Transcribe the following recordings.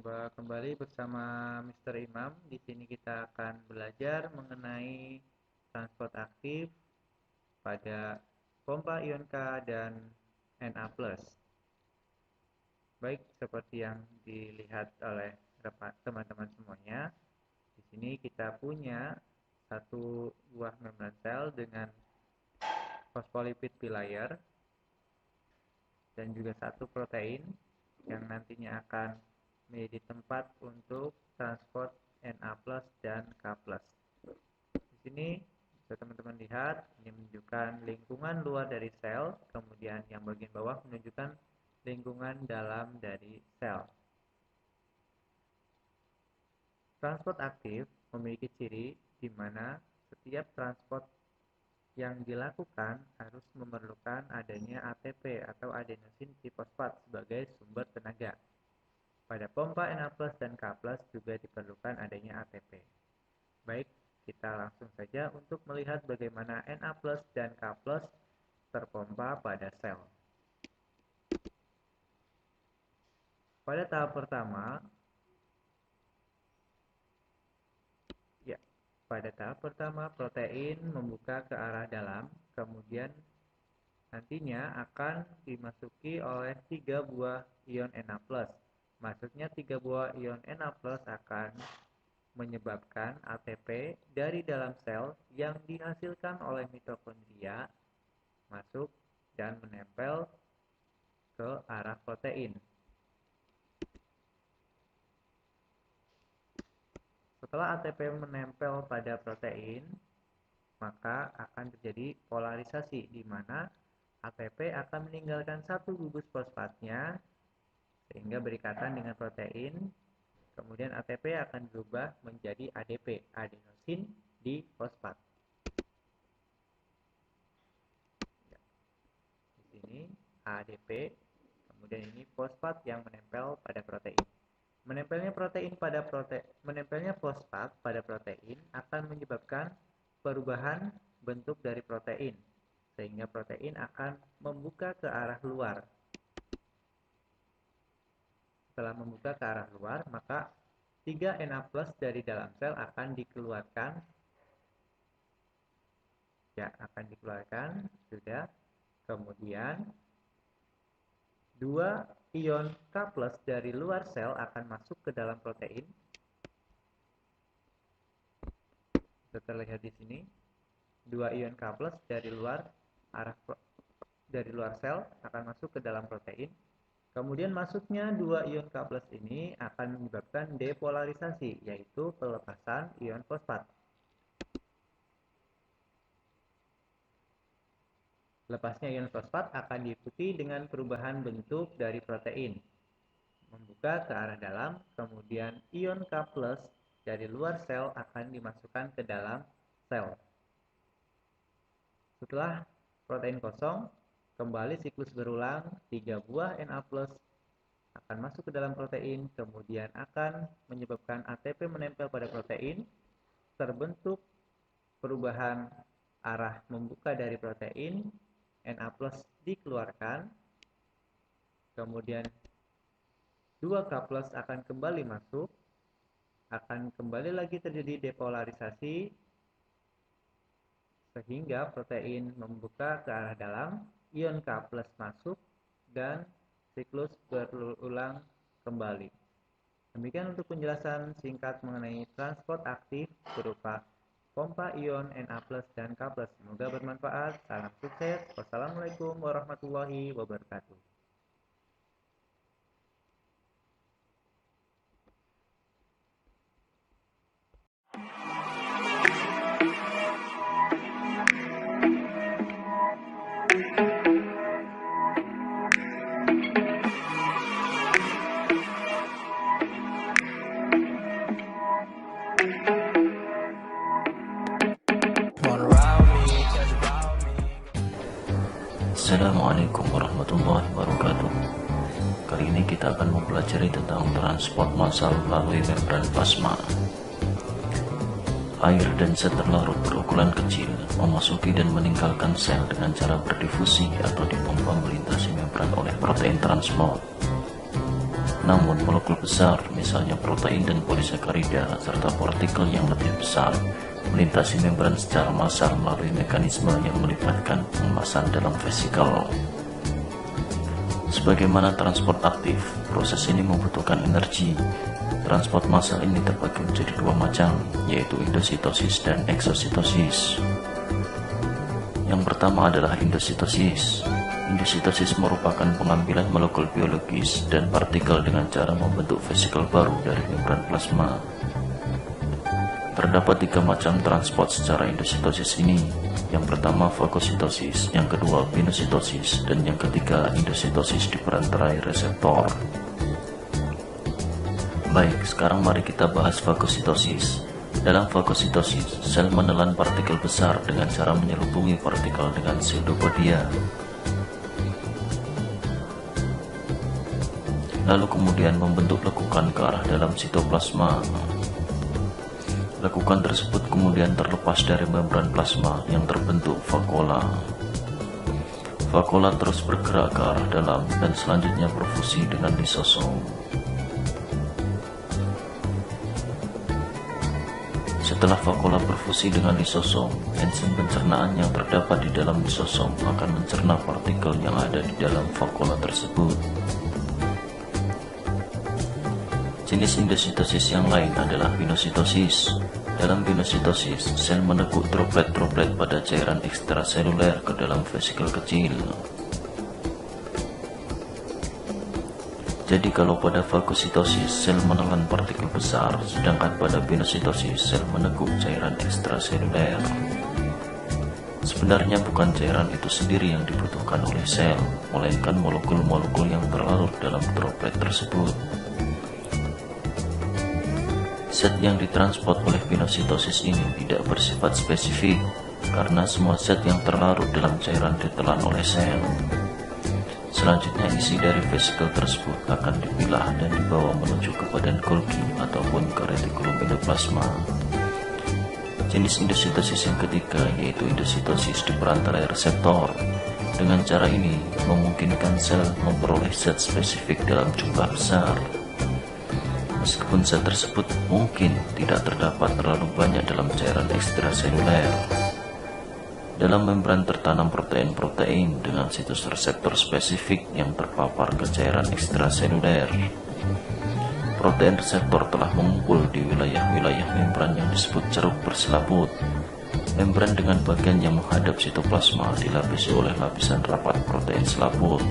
Jumpa kembali bersama Mr. Imam. Di sini kita akan belajar mengenai transport aktif pada pompa ion K dan Na+. Baik, seperti yang dilihat oleh teman-teman semuanya, di sini kita punya satu buah membran sel dengan fosfolipid bilayer dan juga satu protein yang nantinya akan menjadi tempat untuk transport Na+ dan K+. Di sini bisa teman-teman lihat, ini menunjukkan lingkungan luar dari sel, kemudian yang bagian bawah menunjukkan lingkungan dalam dari sel. Transport aktif memiliki ciri di mana setiap transport yang dilakukan harus memerlukan adanya ATP atau adenosin trifosfat sebagai sumber tenaga. Pada pompa Na+ dan K+ juga diperlukan adanya ATP. Baik, kita langsung saja untuk melihat bagaimana Na+ dan K+ terpompa pada sel. Pada tahap pertama, protein membuka ke arah dalam, kemudian nantinya akan dimasuki oleh 3 buah ion Na+. Maksudnya 3 buah ion Na+ akan menyebabkan ATP dari dalam sel yang dihasilkan oleh mitokondria masuk dan menempel ke arah protein. Setelah ATP menempel pada protein, maka akan terjadi polarisasi di mana ATP akan meninggalkan satu gugus fosfatnya sehingga berikatan dengan protein. Kemudian ATP akan berubah menjadi ADP, adenosin difosfat. Di sini ADP, kemudian ini fosfat yang menempel pada protein. Menempelnya fosfat pada protein akan menyebabkan perubahan bentuk dari protein, sehingga protein akan membuka ke arah luar. Setelah membuka ke arah luar, maka 3 Na+ dari dalam sel akan dikeluarkan. Sudah. Kemudian 2 ion K+ dari luar sel akan masuk ke dalam protein. Bisa terlihat di sini. 2 ion K+ dari luar sel akan masuk ke dalam protein. Kemudian masuknya 2 ion K+ ini akan menyebabkan depolarisasi, yaitu pelepasan ion fosfat. Lepasnya ion fosfat akan diikuti dengan perubahan bentuk dari protein, membuka ke arah dalam, kemudian ion K+ dari luar sel akan dimasukkan ke dalam sel. Setelah protein kosong, kembali siklus berulang, 3 buah Na+ akan masuk ke dalam protein, kemudian akan menyebabkan ATP menempel pada protein, terbentuk perubahan arah membuka dari protein, Na+ dikeluarkan, kemudian 2 K+ akan kembali masuk, akan kembali lagi terjadi depolarisasi, sehingga protein membuka ke arah dalam, ion K+ masuk, dan siklus berulang kembali. Demikian untuk penjelasan singkat mengenai transport aktif berupa pompa ion Na+ dan K+. Semoga bermanfaat. Salam sukses. Wassalamualaikum warahmatullahi wabarakatuh. Assalamualaikum warahmatullahi wabarakatuh. Kali ini kita akan mempelajari tentang transport massal melalui membran plasma. Air dan zat terlarut berukuran kecil memasuki dan meninggalkan sel dengan cara berdifusi atau dipompa melintasi membran oleh protein transport. Namun molekul besar, misalnya protein dan polisakarida, serta partikel yang lebih besar, melintasi membran secara massal melalui mekanisme yang melibatkan pengemasan dalam vesikel. Sebagaimana transport aktif, proses ini membutuhkan energi. Transport massal ini terbagi menjadi dua macam, yaitu endositosis dan eksositosis. Yang pertama adalah endositosis. Endositosis merupakan pengambilan molekul biologis dan partikel dengan cara membentuk vesikel baru dari membran plasma. Terdapat 3 macam transport secara endositosis ini. Yang pertama fagositosis, yang kedua pinositosis, dan yang ketiga endositosis diperantarai reseptor. Baik, sekarang mari kita bahas fagositosis. Dalam fagositosis, sel menelan partikel besar dengan cara menyelubungi partikel dengan pseudopodia. Lalu kemudian membentuk lekukan ke arah dalam sitoplasma. Lekukan tersebut kemudian terlepas dari membran plasma yang terbentuk vakuola. Vakuola terus bergerak ke arah dalam dan selanjutnya berfusi dengan lisosom. Setelah vakuola berfusi dengan lisosom, enzim pencernaan yang terdapat di dalam lisosom akan mencerna partikel yang ada di dalam vakuola tersebut. Jenis endositosis yang lain adalah pinositosis. Dalam pinositosis, sel meneguk droplet-droplet pada cairan ekstraseluler ke dalam vesikel kecil. Jadi kalau pada fagositosis, sel menelan partikel besar, sedangkan pada pinositosis, sel meneguk cairan ekstraseluler. Sebenarnya bukan cairan itu sendiri yang dibutuhkan oleh sel, melainkan molekul-molekul yang terlarut dalam droplet tersebut. Zat yang ditransport oleh pinositosis ini tidak bersifat spesifik, karena semua zat yang terlarut dalam cairan ditelan oleh sel. Selanjutnya isi dari vesikel tersebut akan dipilah dan dibawa menuju ke badan Golgi ataupun ke retikulum endoplasma. Jenis endositosis yang ketiga yaitu endositosis diperantarai reseptor. Dengan cara ini memungkinkan sel memperoleh zat spesifik dalam jumlah besar. Meskipun zat tersebut mungkin tidak terdapat terlalu banyak dalam cairan ekstraseluler. Dalam membran tertanam protein-protein dengan situs reseptor spesifik yang terpapar ke cairan ekstraseluler. Protein reseptor telah mengumpul di wilayah-wilayah membran yang disebut ceruk berselaput. Membran dengan bagian yang menghadap sitoplasma dilapisi oleh lapisan rapat protein selaput.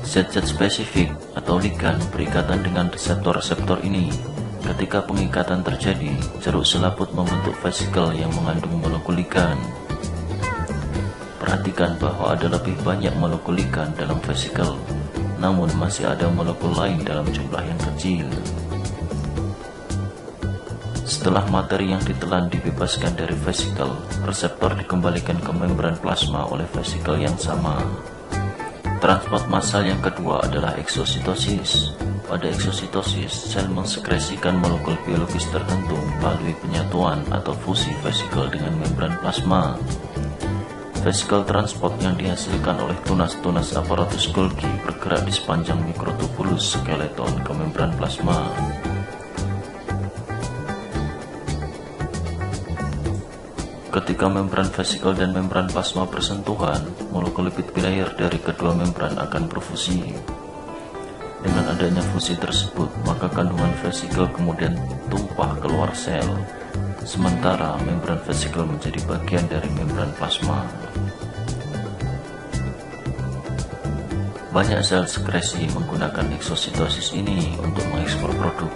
Zat-zat spesifik atau ligan berikatan dengan reseptor-reseptor ini. Ketika pengikatan terjadi, ceruk selaput membentuk vesikel yang mengandung molekul ligan. Perhatikan bahwa ada lebih banyak molekul ligan dalam vesikel, namun masih ada molekul lain dalam jumlah yang kecil. Setelah materi yang ditelan dibebaskan dari vesikel, reseptor dikembalikan ke membran plasma oleh vesikel yang sama. Transport massal yang kedua adalah eksositosis. Pada eksositosis, sel mensekresikan molekul biologis tertentu melalui penyatuan atau fusi vesikel dengan membran plasma. Vesikel transport yang dihasilkan oleh tunas-tunas aparatus Golgi bergerak di sepanjang mikrotubulus skeleton ke membran plasma. Ketika membran vesikel dan membran plasma bersentuhan, molekul lipid bilayer dari kedua membran akan berfusi. Dengan adanya fusi tersebut, maka kandungan vesikel kemudian tumpah keluar sel, sementara membran vesikel menjadi bagian dari membran plasma. Banyak sel sekresi menggunakan eksositosis ini untuk mengekspor produk.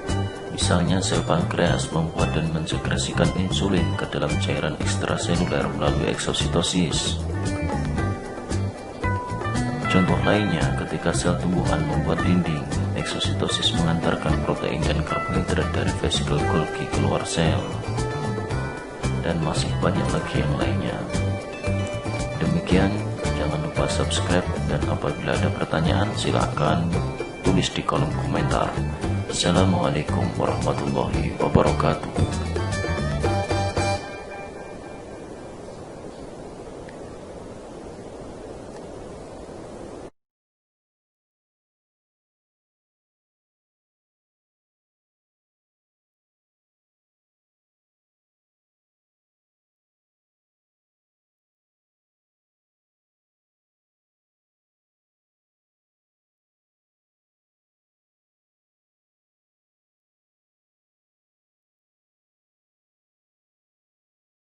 Misalnya sel pankreas membuat dan mensekresikan insulin ke dalam cairan ekstraseluler melalui eksositosis. Contoh lainnya, ketika sel tumbuhan membuat dinding, eksositosis mengantarkan protein dan karbohidrat dari vesikel Golgi keluar sel. Dan masih banyak lagi yang lainnya. Demikian, jangan lupa subscribe dan apabila ada pertanyaan silahkan tulis di kolom komentar. Assalamualaikum warahmatullahi wabarakatuh.